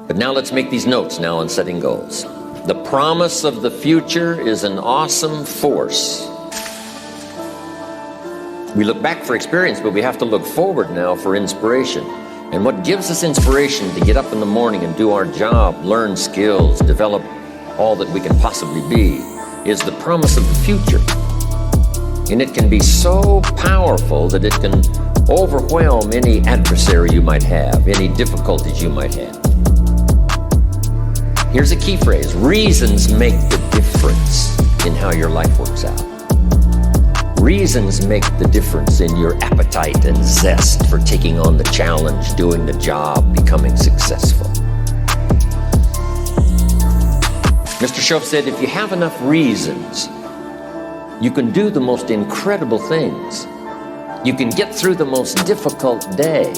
But now let's make these notes now on setting goals. The promise of the future is an awesome force. We look back for experience, but we have to look forward now for inspiration. And what gives us inspiration to get up in the morning and do our job, learn skills, develop all that we can possibly be, is the promise of the future. And it can be so powerful that it can overwhelm any adversary you might have, any difficulties you might have. Here's a key phrase: reasons make the difference in how your life works out. Reasons make the difference in your appetite and zest for taking on the challenge, doing the job, becoming successful. Mr. Shoaff said, if you have enough reasons, you can do the most incredible things. You can get through the most difficult day.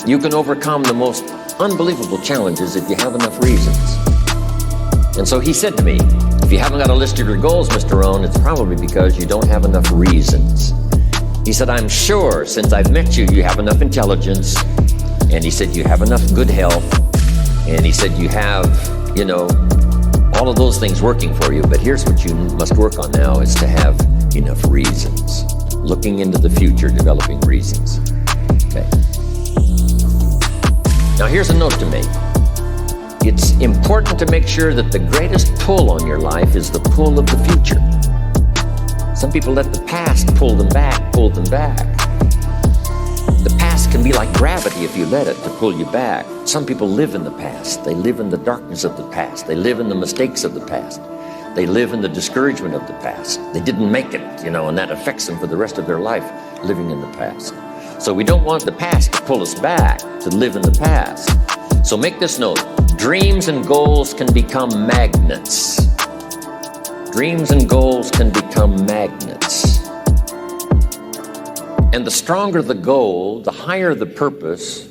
You can overcome the most unbelievable challenges if you have enough reasons. And so he said to me, if you haven't got a list of your goals, Mr. Rohn, it's probably because you don't have enough reasons. He said, I'm sure since I've met you, you have enough intelligence. And he said, you have enough good health. And he said, you have, all of those things working for you. But here's what you must work on now is to have enough reasons. Looking into the future, developing reasons. Okay. Now here's a note to make. It's important to make sure that the greatest pull on your life is the pull of the future. Some people let the past pull them back. The past can be like gravity if you let it to pull you back. Some people live in the past. They live in the darkness of the past. They live in the mistakes of the past. They live in the discouragement of the past. They didn't make it, and that affects them for the rest of their life, living in the past. So we don't want the past to pull us back, to live in the past. So make this note. Dreams and goals can become magnets. Dreams and goals can become magnets. And the stronger the goal, the higher the purpose,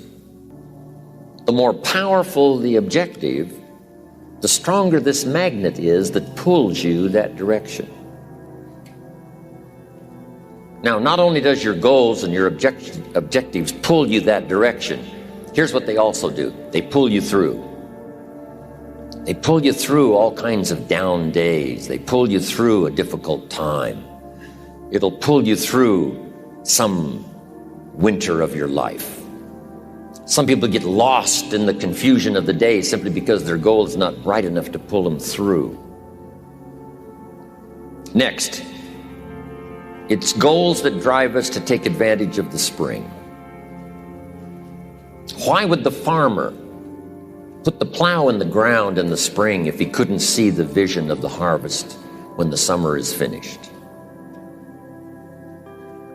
the more powerful the objective, the stronger this magnet is that pulls you that direction. Now, not only does your goals and your objectives pull you that direction, here's what they also do. They pull you through. They pull you through all kinds of down days. They pull you through a difficult time. It'll pull you through some winter of your life. Some people get lost in the confusion of the day simply because their goal is not bright enough to pull them through. Next, it's goals that drive us to take advantage of the spring. Why would the farmer put the plow in the ground in the spring if he couldn't see the vision of the harvest when the summer is finished?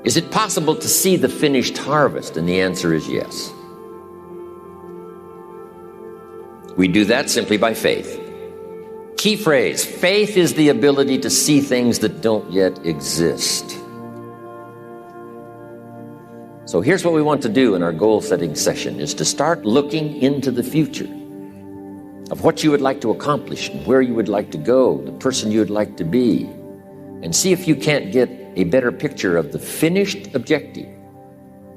Is it possible to see the finished harvest? And the answer is yes. We do that simply by faith. Key phrase, faith is the ability to see things that don't yet exist. So here's what we want to do in our goal-setting session, is to start looking into the future of what you would like to accomplish and where you would like to go, the person you would like to be, and see if you can't get a better picture of the finished objective.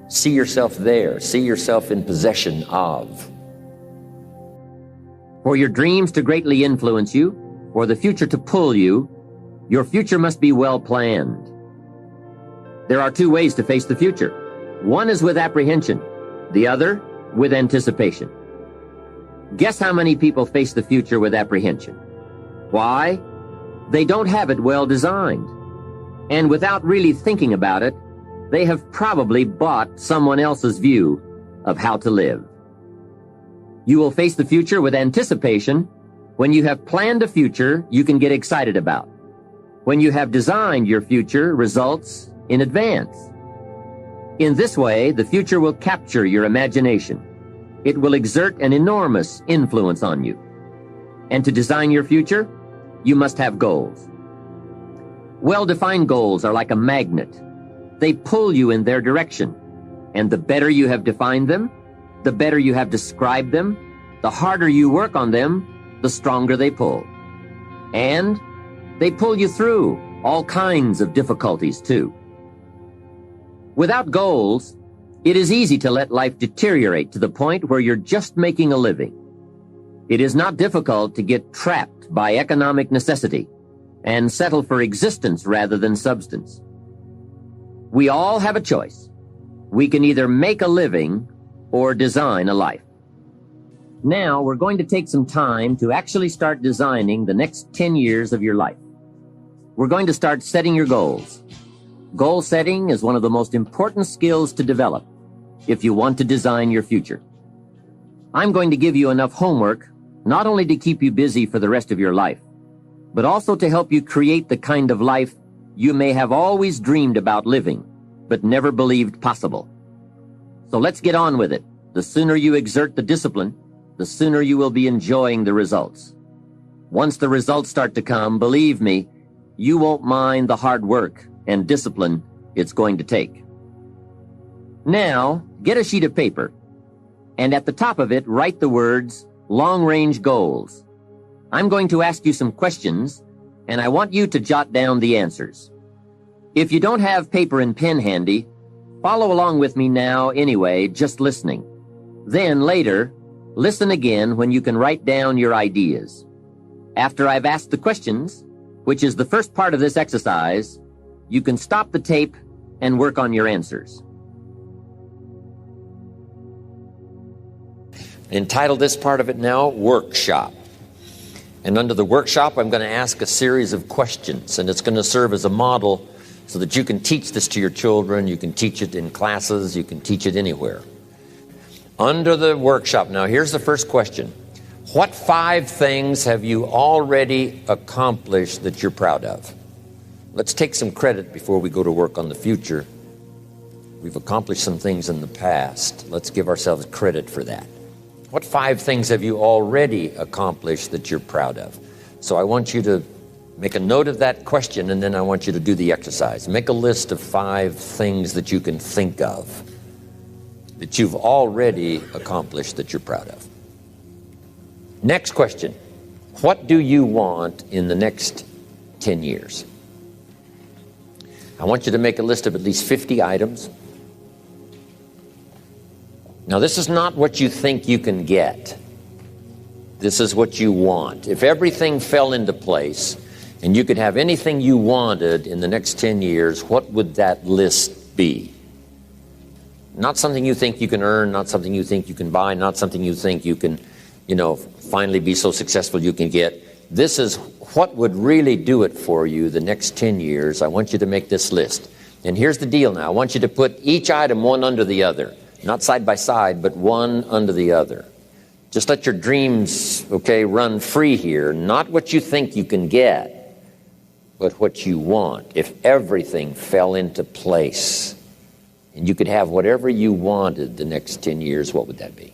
See yourself there. See yourself in possession of. For your dreams to greatly influence you, for the future to pull you, your future must be well planned. There are two ways to face the future. One is with apprehension, the other with anticipation. Guess how many people face the future with apprehension? Why? They don't have it well designed. And without really thinking about it, they have probably bought someone else's view of how to live. You will face the future with anticipation when you have planned a future you can get excited about. When you have designed your future results in advance. In this way, the future will capture your imagination. It will exert an enormous influence on you. And to design your future, you must have goals. Well-defined goals are like a magnet. They pull you in their direction. And the better you have defined them, the better you have described them, the harder you work on them, the stronger they pull. And they pull you through all kinds of difficulties too. Without goals, It is easy to let life deteriorate to the point where you're just making a living. It is not difficult to get trapped by economic necessity and settle for existence rather than substance. We all have a choice. We can either make a living or design a life. Now we're going to take some time to actually start designing the next 10 years of your life. We're going to start setting your goals. Goal setting is one of the most important skills to develop if you want to design your future. I'm going to give you enough homework not only to keep you busy for the rest of your life, but also to help you create the kind of life you may have always dreamed about living, but never believed possible. So let's get on with it. The sooner you exert the discipline, the sooner you will be enjoying the results. Once the results start to come, believe me, you won't mind the hard work and discipline it's going to take. Now, get a sheet of paper, and at the top of it, write the words, long-range goals. I'm going to ask you some questions, and I want you to jot down the answers. If you don't have paper and pen handy, follow along with me now anyway, just listening. Then later, listen again when you can write down your ideas. After I've asked the questions, which is the first part of this exercise, you can stop the tape and work on your answers. Entitle this part of it now, Workshop. And under the workshop, I'm going to ask a series of questions, and it's going to serve as a model so that you can teach this to your children, you can teach it in classes, you can teach it anywhere. Under the workshop, now here's the first question. What 5 things have you already accomplished that you're proud of? Let's take some credit before we go to work on the future. We've accomplished some things in the past. Let's give ourselves credit for that. What 5 things have you already accomplished that you're proud of? So I want you to make a note of that question, and then I want you to do the exercise. Make a list of 5 things that you can think of that you've already accomplished that you're proud of. Next question. What do you want in the next 10 years? I want you to make a list of at least 50 items. Now, this is not what you think you can get. This is what you want. If everything fell into place and you could have anything you wanted in the next 10 years, what would that list be? Not something you think you can earn, not something you think you can buy, not something you think you can, finally be so successful you can get. This is what would really do it for you the next 10 years. I want you to make this list. And here's the deal now. I want you to put each item one under the other. Not side by side, but one under the other. Just let your dreams, run free here. Not what you think you can get, but what you want. If everything fell into place and you could have whatever you wanted the next 10 years, what would that be?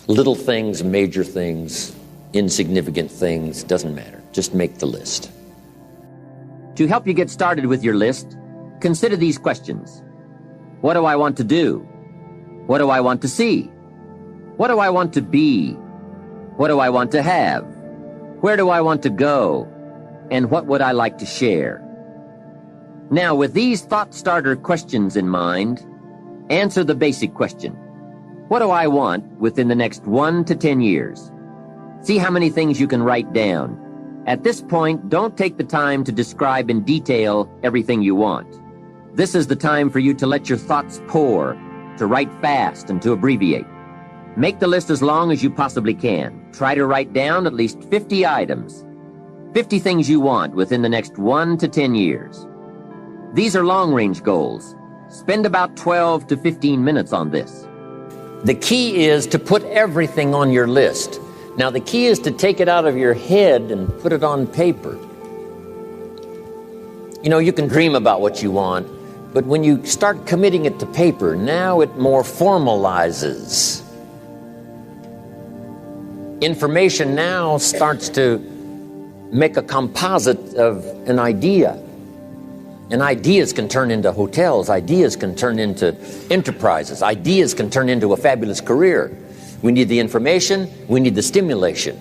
Little things, major things, insignificant things, doesn't matter. Just make the list. To help you get started with your list, consider these questions. What do I want to do? What do I want to see? What do I want to be? What do I want to have? Where do I want to go? And what would I like to share? Now, with these thought starter questions in mind, answer the basic question. What do I want within the next 1 to 10 years? See how many things you can write down. At this point, don't take the time to describe in detail everything you want. This is the time for you to let your thoughts pour, to write fast and to abbreviate. Make the list as long as you possibly can. Try to write down at least 50 items. 50 things you want within the next 1 to 10 years. These are long-range goals. Spend about 12 to 15 minutes on this. The key is to put everything on your list. Now, the key is to take it out of your head and put it on paper. You can dream about what you want, but when you start committing it to paper, now it more formalizes. Information now starts to make a composite of an idea. And ideas can turn into hotels. Ideas can turn into enterprises. Ideas can turn into a fabulous career. We need the information. We need the stimulation.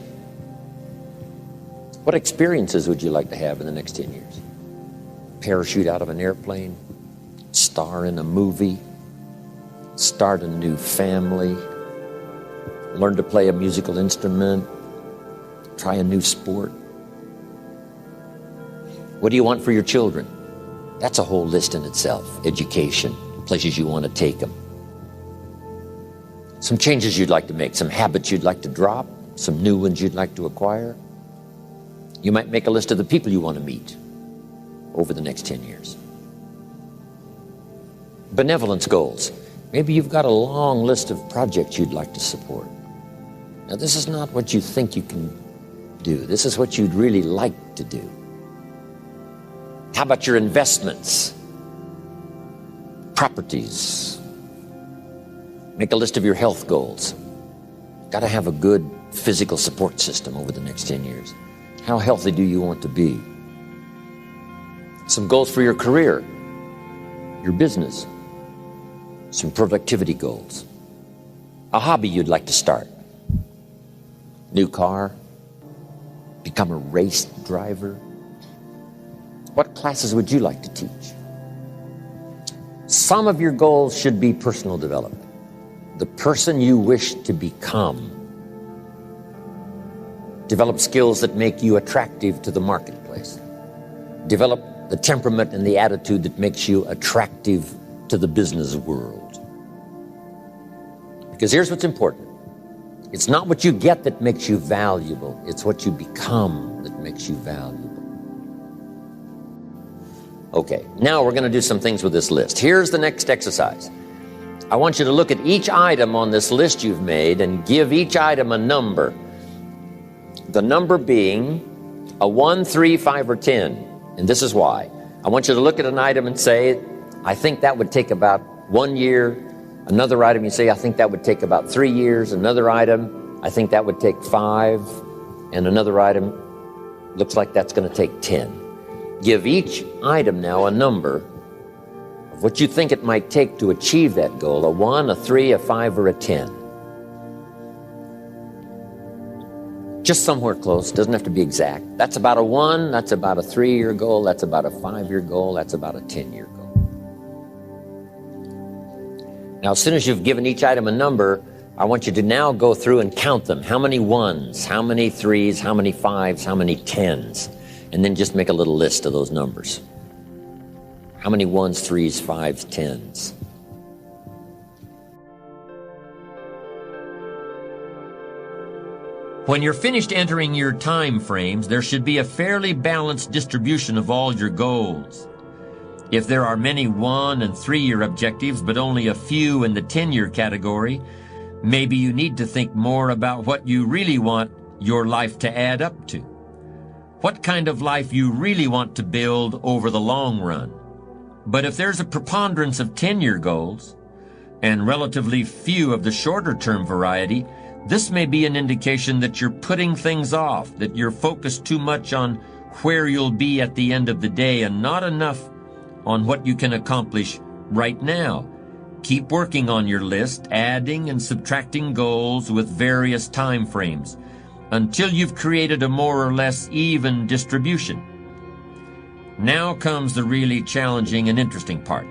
What experiences would you like to have in the next 10 years? Parachute out of an airplane? Star in a movie? start a new family, learn to play a musical instrument, try a new sport. What do you want for your children? That's a whole list in itself. Education, places you want to take them. Some changes you'd like to make, some habits you'd like to drop, some new ones you'd like to acquire. You might make a list of the people you want to meet over the next 10 years. Benevolence goals. Maybe you've got a long list of projects you'd like to support. Now, this is not what you think you can do. This is what you'd really like to do. How about your investments? Properties. Make a list of your health goals. Got to have a good physical support system over the next 10 years. How healthy do you want to be? Some goals for your career, your business, some productivity goals, a hobby you'd like to start, new car, become a race driver. What classes would you like to teach? Some of your goals should be personal development. The person you wish to become. Develop skills that make you attractive to the marketplace. Develop the temperament and the attitude that makes you attractive to the business world. Because here's what's important. It's not what you get that makes you valuable. It's what you become that makes you valuable. Okay, now we're going to do some things with this list. Here's the next exercise. I want you to look at each item on this list you've made and give each item a number. The number being a 1, 3, 5, or 10. And this is why. I want you to look at an item and say, I think that would take about 1 year. Another item, you say, I think that would take about 3 years. Another item, I think that would take 5. And another item, looks like that's going to take 10. Give each item now a number of what you think it might take to achieve that goal, a 1, a 3, a 5, or a 10. Just somewhere close, doesn't have to be exact. That's about a 1, that's about a 3-year goal, that's about a 5-year goal, that's about a 10-year goal. Now, as soon as you've given each item a number, I want you to now go through and count them. How many 1s, how many 3s, how many 5s, how many 10s? And then just make a little list of those numbers. How many 1s, 3s, 5s, 10s? When you're finished entering your time frames, there should be a fairly balanced distribution of all your goals. If there are many 1- and 3-year objectives, but only a few in the 10-year category, maybe you need to think more about what you really want your life to add up to. What kind of life you really want to build over the long run. But if there's a preponderance of 10-year goals, and relatively few of the shorter-term variety, this may be an indication that you're putting things off, that you're focused too much on where you'll be at the end of the day and not enough on what you can accomplish right now. Keep working on your list, adding and subtracting goals with various time frames until you've created a more or less even distribution. Now comes the really challenging and interesting part.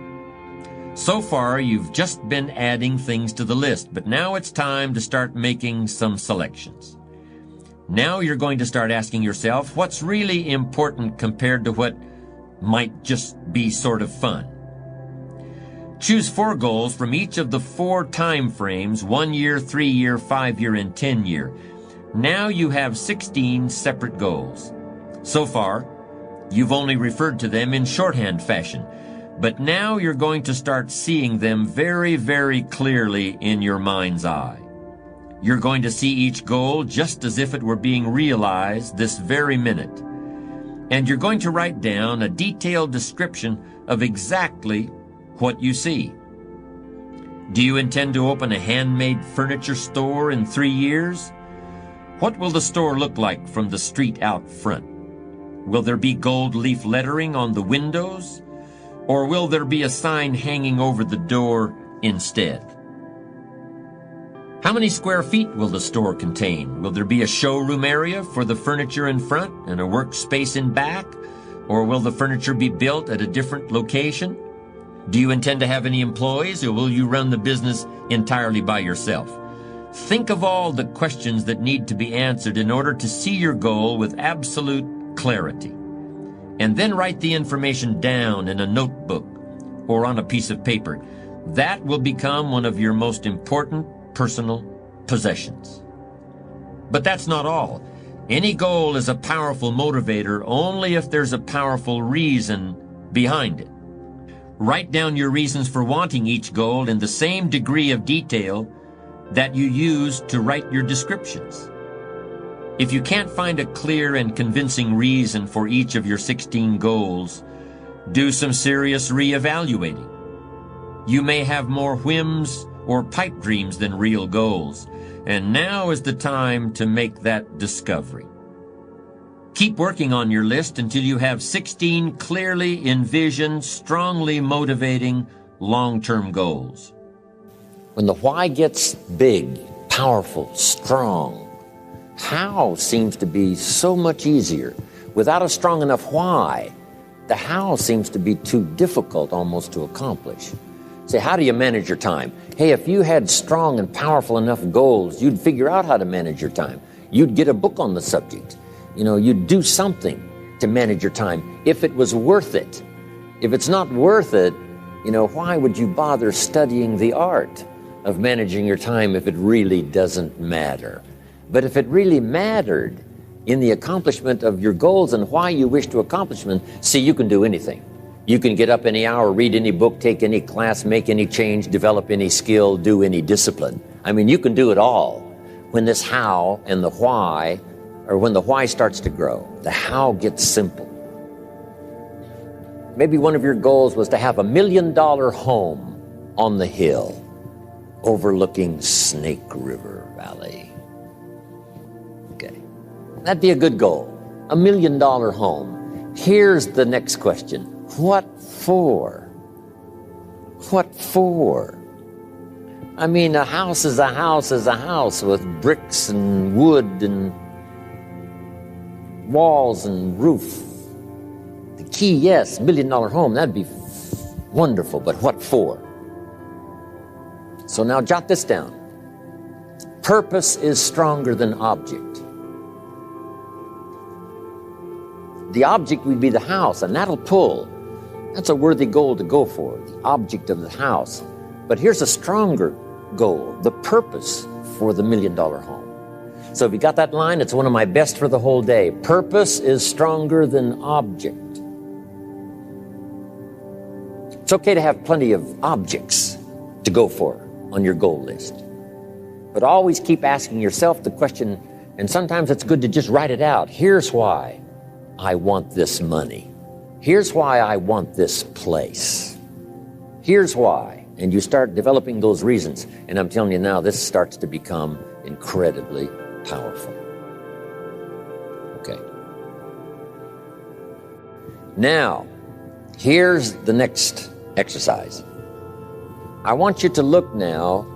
So far, you've just been adding things to the list, but now it's time to start making some selections. Now you're going to start asking yourself, what's really important compared to what might just be sort of fun? Choose 4 goals from each of the 4 time frames, 1 year, 3 year, 5 year, and 10 year. Now you have 16 separate goals. So far, you've only referred to them in shorthand fashion. But now you're going to start seeing them very, very clearly in your mind's eye. You're going to see each goal just as if it were being realized this very minute. And you're going to write down a detailed description of exactly what you see. Do you intend to open a handmade furniture store in 3 years? What will the store look like from the street out front? Will there be gold leaf lettering on the windows? Or will there be a sign hanging over the door instead? How many square feet will the store contain? Will there be a showroom area for the furniture in front and a workspace in back? Or will the furniture be built at a different location? Do you intend to have any employees, or will you run the business entirely by yourself? Think of all the questions that need to be answered in order to see your goal with absolute clarity. And then write the information down in a notebook or on a piece of paper. That will become one of your most important personal possessions. But that's not all. Any goal is a powerful motivator only if there's a powerful reason behind it. Write down your reasons for wanting each goal in the same degree of detail that you use to write your descriptions. If you can't find a clear and convincing reason for each of your 16 goals, do some serious reevaluating. You may have more whims or pipe dreams than real goals, and now is the time to make that discovery. Keep working on your list until you have 16 clearly envisioned, strongly motivating, long-term goals. When the why gets big, powerful, strong, how seems to be so much easier. Without a strong enough why, the how seems to be too difficult almost to accomplish. Say, how do you manage your time? Hey, if you had strong and powerful enough goals, you'd figure out how to manage your time. You'd get a book on the subject. You'd do something to manage your time if it was worth it. If it's not worth it, why would you bother studying the art of managing your time if it really doesn't matter? But if it really mattered in the accomplishment of your goals and why you wish to accomplish them, see, you can do anything. You can get up any hour, read any book, take any class, make any change, develop any skill, do any discipline. You can do it all. When this how and the why, or when the why starts to grow, the how gets simple. Maybe one of your goals was to have $1 million home on the hill overlooking Snake River Valley. Okay, that'd be a good goal, $1 million home. Here's the next question. What for? What for? A house is a house is a house with bricks and wood and walls and roof. The key, yes, $1 million home, that'd be wonderful, but what for? So now jot this down. Purpose is stronger than object. The object would be the house, and that'll pull. That's a worthy goal to go for, the object of the house. But here's a stronger goal, the purpose for the $1 million home. So if you got that line, it's one of my best for the whole day. Purpose is stronger than object. It's okay to have plenty of objects to go for on your goal list. But always keep asking yourself the question, and sometimes it's good to just write it out. Here's why I want this money. Here's why I want this place. Here's why. And you start developing those reasons. And I'm telling you now, this starts to become incredibly powerful. Okay. Now, here's the next exercise. I want you to look now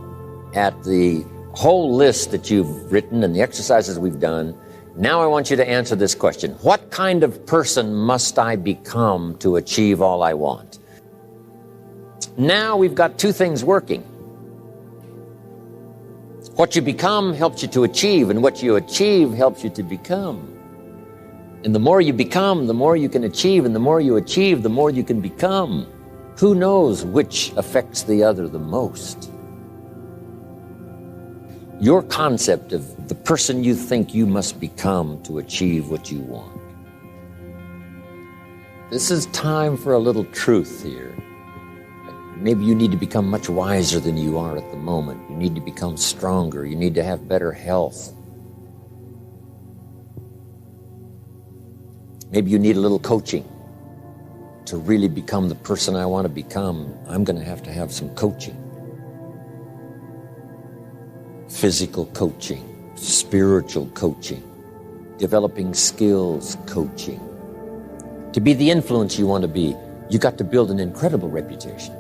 at the whole list that you've written and the exercises we've done. Now I want you to answer this question. What kind of person must I become to achieve all I want? Now we've got two things working. What you become helps you to achieve, and what you achieve helps you to become. And the more you become, the more you can achieve, and the more you achieve, the more you can become. Who knows which affects the other the most? Your concept of the person you think you must become to achieve what you want. This is time for a little truth here. Maybe you need to become much wiser than you are at the moment. You need to become stronger. You need to have better health. Maybe you need a little coaching to really become the person I want to become. I'm going to have some coaching. Physical coaching, spiritual coaching, developing skills coaching. To be the influence you want to be, you got to build an incredible reputation.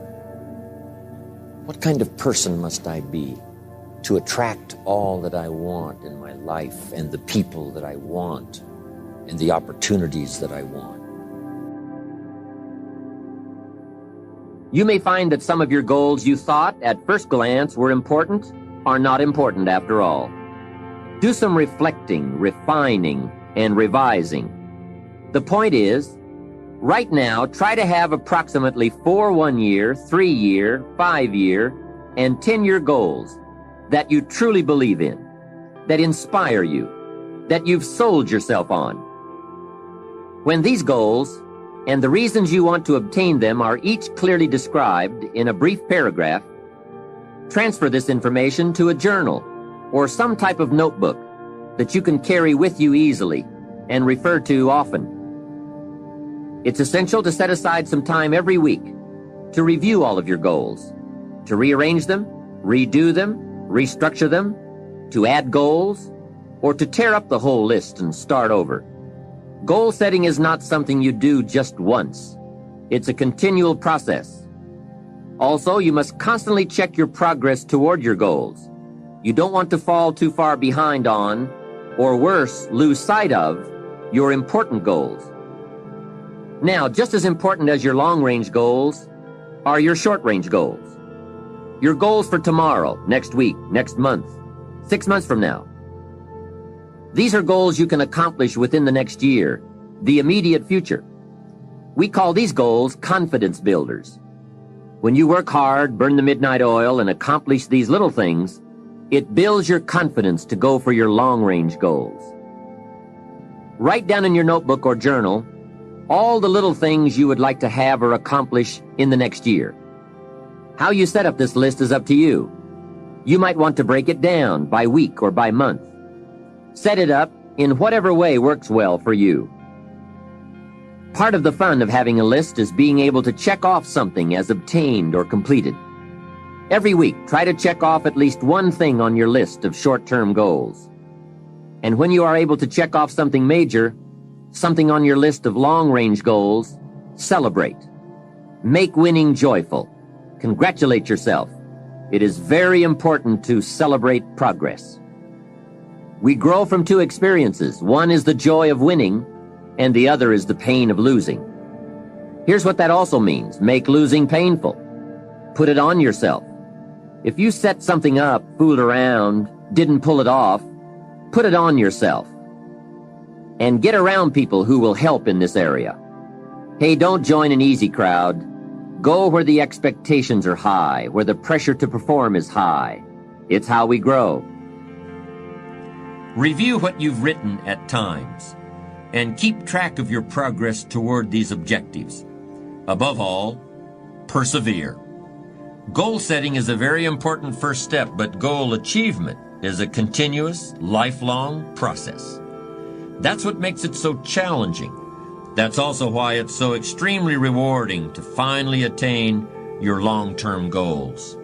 What kind of person must I be to attract all that I want in my life and the people that I want and the opportunities that I want? You may find that some of your goals you thought at first glance were important are not important after all. Do some reflecting, refining, and revising. The point is, right now, try to have approximately 4 1-year, 3-year, 5-year, and 10-year goals that you truly believe in, that inspire you, that you've sold yourself on. When these goals and the reasons you want to obtain them are each clearly described in a brief paragraph, transfer this information to a journal or some type of notebook that you can carry with you easily and refer to often. It's essential to set aside some time every week to review all of your goals, to rearrange them, redo them, restructure them, to add goals, or to tear up the whole list and start over. Goal setting is not something you do just once. It's a continual process. Also, you must constantly check your progress toward your goals. You don't want to fall too far behind on, or worse, lose sight of, your important goals. Now, just as important as your long-range goals are your short-range goals. Your goals for tomorrow, next week, next month, 6 months from now. These are goals you can accomplish within the next year, the immediate future. We call these goals confidence builders. When you work hard, burn the midnight oil, and accomplish these little things, it builds your confidence to go for your long-range goals. Write down in your notebook or journal all the little things you would like to have or accomplish in the next year. How you set up this list is up to you. You might want to break it down by week or by month. Set it up in whatever way works well for you. Part of the fun of having a list is being able to check off something as obtained or completed. Every week, try to check off at least one thing on your list of short-term goals. And when you are able to check off something major, something on your list of long-range goals, celebrate. Make winning joyful. Congratulate yourself. It is very important to celebrate progress. We grow from 2 experiences. One is the joy of winning, and the other is the pain of losing. Here's what that also means. Make losing painful. Put it on yourself. If you set something up, fooled around, didn't pull it off, put it on yourself. And get around people who will help in this area. Hey, don't join an easy crowd. Go where the expectations are high, where the pressure to perform is high. It's how we grow. Review what you've written at times, and keep track of your progress toward these objectives. Above all, persevere. Goal setting is a very important first step, but goal achievement is a continuous, lifelong process. That's what makes it so challenging. That's also why it's so extremely rewarding to finally attain your long-term goals.